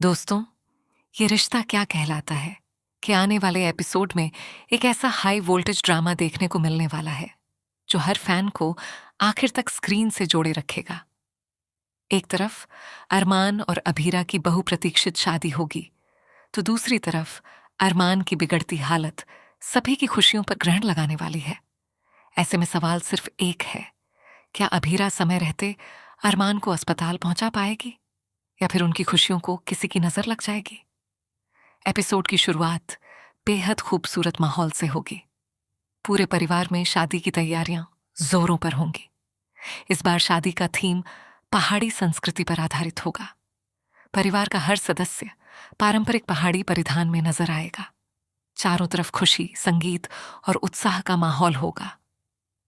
दोस्तों, ये रिश्ता क्या कहलाता है कि आने वाले एपिसोड में एक ऐसा हाई वोल्टेज ड्रामा देखने को मिलने वाला है जो हर फैन को आखिर तक स्क्रीन से जोड़े रखेगा। एक तरफ अरमान और अभीरा की बहुप्रतीक्षित शादी होगी, तो दूसरी तरफ अरमान की बिगड़ती हालत सभी की खुशियों पर ग्रहण लगाने वाली है। ऐसे में सवाल सिर्फ एक है, क्या अभीरा समय रहते अरमान को अस्पताल पहुंचा पाएगी या फिर उनकी खुशियों को किसी की नजर लग जाएगी? एपिसोड की शुरुआत बेहद खूबसूरत माहौल से होगी। पूरे परिवार में शादी की तैयारियां जोरों पर होंगी। इस बार शादी का थीम पहाड़ी संस्कृति पर आधारित होगा। परिवार का हर सदस्य पारंपरिक पहाड़ी परिधान में नजर आएगा। चारों तरफ खुशी, संगीत और उत्साह का माहौल होगा।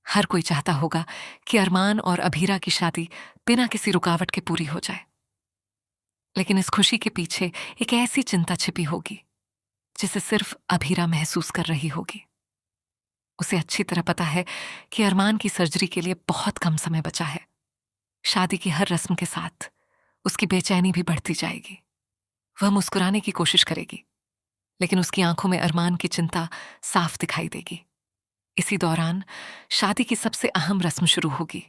हर कोई चाहता होगा कि अरमान और अभीरा की शादी बिना किसी रुकावट के पूरी हो जाए। लेकिन इस खुशी के पीछे एक ऐसी चिंता छिपी होगी जिसे सिर्फ अभीरा महसूस कर रही होगी। उसे अच्छी तरह पता है कि अरमान की सर्जरी के लिए बहुत कम समय बचा है। शादी की हर रस्म के साथ उसकी बेचैनी भी बढ़ती जाएगी। वह मुस्कुराने की कोशिश करेगी, लेकिन उसकी आंखों में अरमान की चिंता साफ दिखाई देगी। इसी दौरान शादी की सबसे अहम रस्म शुरू होगी।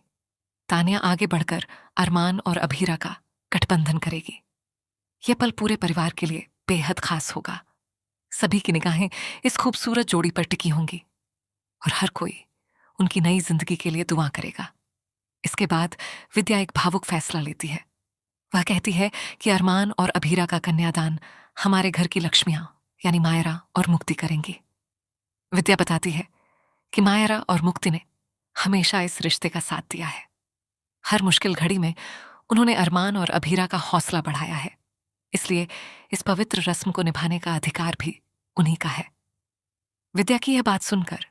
तानिया आगे बढ़कर अरमान और अभीरा का गठबंधन करेगी। यह पल पूरे परिवार के लिए बेहद खास होगा। सभी की निगाहें इस खूबसूरत जोड़ी पर टिकी होंगी और हर कोई उनकी नई जिंदगी के लिए दुआ करेगा। इसके बाद विद्या एक भावुक फैसला लेती है। वह कहती है कि अरमान और अभीरा का कन्यादान हमारे घर की लक्ष्मियां यानी मायरा और मुक्ति करेंगी। विद्या बताती है कि मायरा और मुक्ति ने हमेशा इस रिश्ते का साथ दिया है। हर मुश्किल घड़ी में उन्होंने अरमान और अभीरा का हौसला बढ़ाया है, इसलिए इस पवित्र रस्म को निभाने का अधिकार भी उन्हीं का है। विद्या की यह बात सुनकर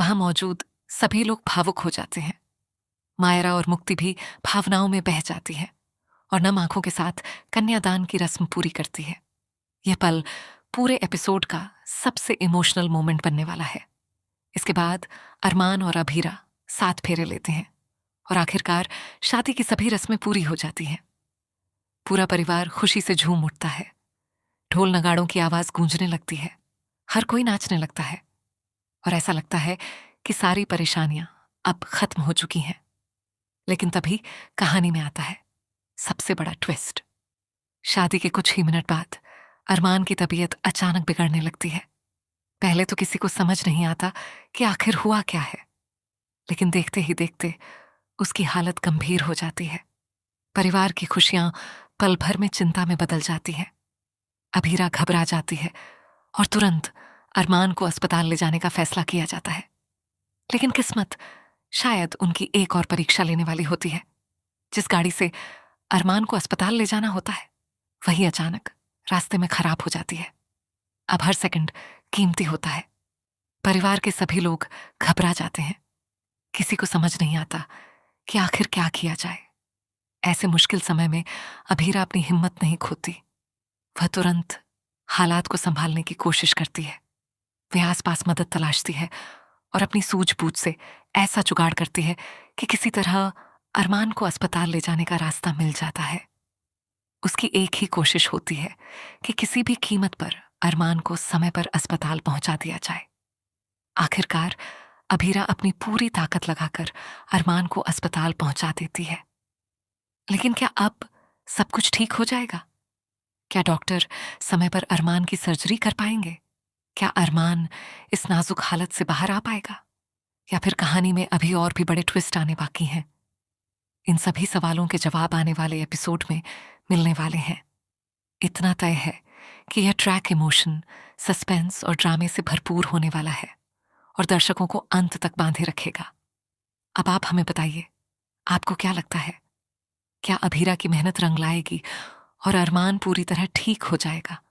वहां मौजूद सभी लोग भावुक हो जाते हैं। मायरा और मुक्ति भी भावनाओं में बह जाती है और नम आंखों के साथ कन्यादान की रस्म पूरी करती है। यह पल पूरे एपिसोड का सबसे इमोशनल मोमेंट बनने वाला है। इसके बाद अरमान और अभीरा 7 फेरे लेते हैं और आखिरकार शादी की सभी रस्में पूरी हो जाती हैं। पूरा परिवार खुशी से झूम उठता है। ढोल नगाड़ों की आवाज गूंजने लगती है। हर कोई नाचने लगता है और ऐसा लगता है कि सारी परेशानियां अब खत्म हो चुकी हैं। लेकिन तभी कहानी में आता है सबसे बड़ा ट्विस्ट। शादी के कुछ ही मिनट बाद अरमान की तबीयत अचानक बिगड़ने लगती है। पहले तो किसी को समझ नहीं आता कि आखिर हुआ क्या है, लेकिन देखते ही देखते उसकी हालत गंभीर हो जाती है। परिवार की खुशियां पल भर में चिंता में बदल जाती हैं। अभीरा घबरा जाती है और तुरंत अरमान को अस्पताल ले जाने का फैसला किया जाता है। लेकिन किस्मत शायद उनकी एक और परीक्षा लेने वाली होती है। जिस गाड़ी से अरमान को अस्पताल ले जाना होता है, वही अचानक रास्ते में खराब हो जाती है। अब हर सेकंड कीमती होता है। परिवार के सभी लोग घबरा जाते हैं। किसी को समझ नहीं आता कि आखिर क्या किया जाए। ऐसे मुश्किल समय में अभीरा अपनी हिम्मत नहीं खोती। वह तुरंत हालात को संभालने की कोशिश करती है। वह आसपास मदद तलाशती है और अपनी सूझबूझ से ऐसा जुगाड़ करती है कि किसी तरह अरमान को अस्पताल ले जाने का रास्ता मिल जाता है। उसकी एक ही कोशिश होती है कि किसी भी कीमत पर अरमान को समय पर अस्पताल पहुंचा दिया जाए। आखिरकार अभीरा अपनी पूरी ताकत लगाकर अरमान को अस्पताल पहुंचा देती है। लेकिन क्या अब सब कुछ ठीक हो जाएगा? क्या डॉक्टर समय पर अरमान की सर्जरी कर पाएंगे? क्या अरमान इस नाजुक हालत से बाहर आ पाएगा? या फिर कहानी में अभी और भी बड़े ट्विस्ट आने बाकी हैं? इन सभी सवालों के जवाब आने वाले एपिसोड में मिलने वाले हैं। इतना तय है कि यह ट्रैक इमोशन, सस्पेंस और ड्रामे से भरपूर होने वाला है और दर्शकों को अंत तक बांधे रखेगा। अब आप हमें बताइए, आपको क्या लगता है? क्या अभीरा की मेहनत रंग लाएगी और अरमान पूरी तरह ठीक हो जाएगा?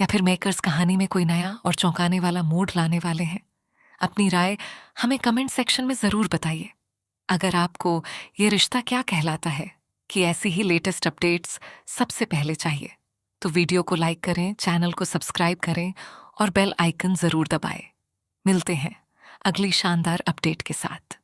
या फिर मेकर्स कहानी में कोई नया और चौंकाने वाला मूड लाने वाले हैं? अपनी राय हमें कमेंट सेक्शन में जरूर बताइए। अगर आपको ये रिश्ता क्या कहलाता है कि ऐसी ही लेटेस्ट अपडेट्स सबसे पहले चाहिए, तो वीडियो को लाइक करें, चैनल को सब्सक्राइब करें और बेल आइकन जरूर दबाएं। मिलते हैं अगली शानदार अपडेट के साथ।